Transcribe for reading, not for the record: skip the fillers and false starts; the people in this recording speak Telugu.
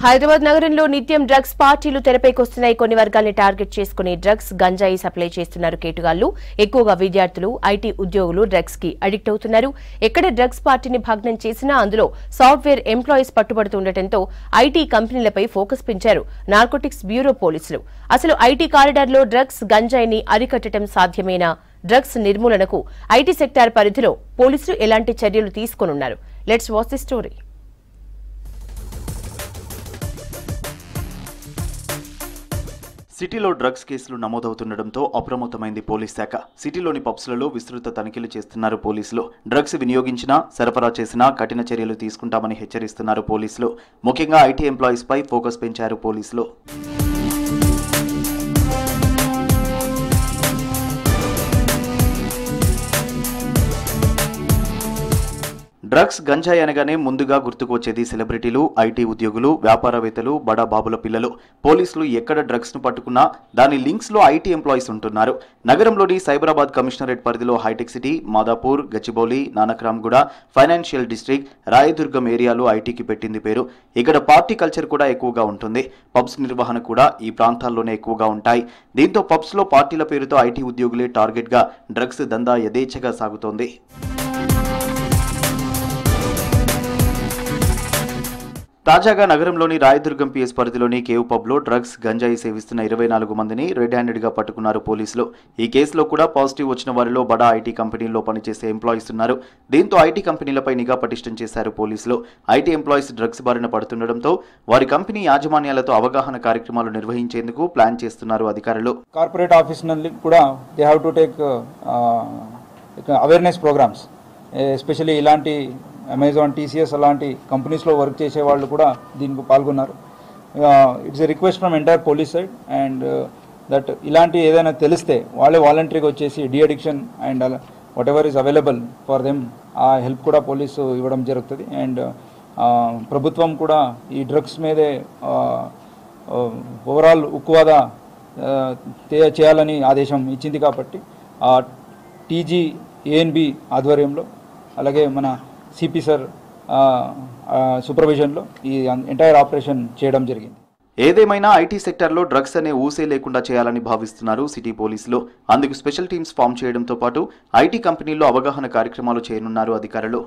హైదరాబాద్ నగరంలో నిత్యం డ్రగ్స్ పార్టీలు తెరపైకొస్తున్నాయి. కొన్ని వర్గాల్ని టార్గెట్ చేసుకుని డ్రగ్స్ గంజాయి సప్లై చేస్తున్నారు కేటుగాళ్లు. ఎక్కువగా విద్యార్థులు, ఐటీ ఉద్యోగులు డ్రగ్స్ కి అడిక్ట్ అవుతున్నారు. ఎక్కడ డ్రగ్స్ పార్టీని భగ్నం చేసినా అందులో సాఫ్ట్వేర్ ఎంప్లాయీస్ పట్టుబడుతుండటంతో ఐటీ కంపెనీలపై ఫోకస్ పెంచారు నార్కోటిక్స్ బ్యూరో పోలీసులు. అసలు ఐటీ కారిడార్లో డ్రగ్స్ గంజాయిని అరికట్టడం సాధ్యమేనా? డ్రగ్స్ నిర్మూలనకు ఐటీ సెక్టార్ పరిధిలో పోలీసులు ఎలాంటి చర్యలు తీసుకోనున్నారు? Let's watch the story. సిటీలో డ్రగ్స్ కేసులు నమోదవుతుండటంతో అప్రమత్తమైంది పోలీస్ శాఖ. సిటీలోని పబ్స్లలో విస్తృత తనిఖీలు చేస్తున్నారు పోలీసులు. డ్రగ్స్ వినియోగించినా, సరఫరా చేసినా కఠిన చర్యలు తీసుకుంటామని హెచ్చరిస్తున్నారు పోలీసులు. ముఖ్యంగా ఐటీ ఎంప్లాయీస్ పై ఫోకస్ పెంచారు పోలీసులు. డ్రగ్స్ గంజాయి అనగానే ముందుగా గుర్తుకు వచ్చేది సెలబ్రిటీలు, ఐటీ ఉద్యోగులు, వ్యాపారవేత్తలు, బడా బాబుల పిల్లలు. పోలీసులు ఎక్కడ డ్రగ్స్ ను పట్టుకున్నా దాని లింక్స్ లో ఐటీ ఎంప్లాయీస్ ఉంటున్నారు. నగరంలోని సైబరాబాద్ కమిషనరేట్ పరిధిలో హైటెక్ సిటీ, మాదాపూర్, గచ్చిబౌలి, నానక్రామ్గూడ, ఫైనాన్షియల్ డిస్ట్రిక్ట్, రాయదుర్గం ఏరియాలో ఐటీకి పెట్టింది పేరు. ఇక్కడ పార్టీ కల్చర్ కూడా ఎక్కువగా ఉంటుంది. పబ్స్ నిర్వహణ కూడా ఈ ప్రాంతాల్లోనే ఎక్కువగా ఉంటాయి. దీంతో పబ్స్ లో పార్టీల పేరుతో ఐటీ ఉద్యోగులే టార్గెట్ గా డ్రగ్స్ దందా యథేచ్ఛగా సాగుతోంది. తాజాగా నగరంలోని రాయదుర్గం పిఎస్ పరిధిలోని కేవ్ పబ్లో డ్రగ్స్ గంజాయి సేవిస్తున్న 24 మందిని రెడ్ హ్యాండెడ్గా పట్టుకున్నారు పోలీసులు. ఈ కేసులో కూడా పాజిటివ్ వచ్చిన వారిలో బడా ఐటీ కంపెనీల్లో పనిచేసే ఎంప్లాయీస్ ఉన్నారు. దీంతో ఐటీ కంపెనీలపై నిఘా పటిష్టం చేశారు పోలీసులు. ఐటీ ఎంప్లాయీస్ డ్రగ్స్ బారిన పడుతుండటంతో వారి కంపెనీ యాజమాన్యాలతో అవగాహన కార్యక్రమాలు నిర్వహించేందుకు ప్లాన్ చేస్తున్నారు అధికారులు. కార్పొరేట్ ఆఫీస్ నుండి కూడా they have to take awareness programs, especially ఇలాంటి అమెజాన్, టీసీఎస్ అలాంటి కంపెనీస్లో వర్క్ చేసే వాళ్ళు కూడా దీనికి పాల్గొన్నారు. It's a request from entire police side and that ఇలాంటి ఏదైనా తెలిస్తే వాళ్ళే వాలంటరీగా వచ్చేసి de addiction and whatever is available for them ఆ హెల్ప్ కూడా పోలీసు ఇవ్వడం జరుగుతుంది. అండ్ ప్రభుత్వం కూడా ఈ డ్రగ్స్ మీదే ఓవరాల్ ఉక్కువాద చేయాలని ఆదేశం ఇచ్చింది. కాబట్టి టీజీ ఏఎన్బి ఆధ్వర్యంలో అలాగే మన సిపి సార్ సూపర్విజన్లో ఈ ఎంటైర్ ఆపరేషన్ చేయడం జరిగింది. ఏదేమైనా ఐటీ సెక్టార్లో డ్రగ్స్ అనే ఊసే లేకుండా చేయాలని భావిస్తున్నారు సిటీ పోలీసులు. అందుకు స్పెషల్ టీమ్స్ ఫామ్ చేయడంతో పాటు ఐటీ కంపెనీల్లో అవగాహన కార్యక్రమాలు చేయనున్నారు అధికారులు.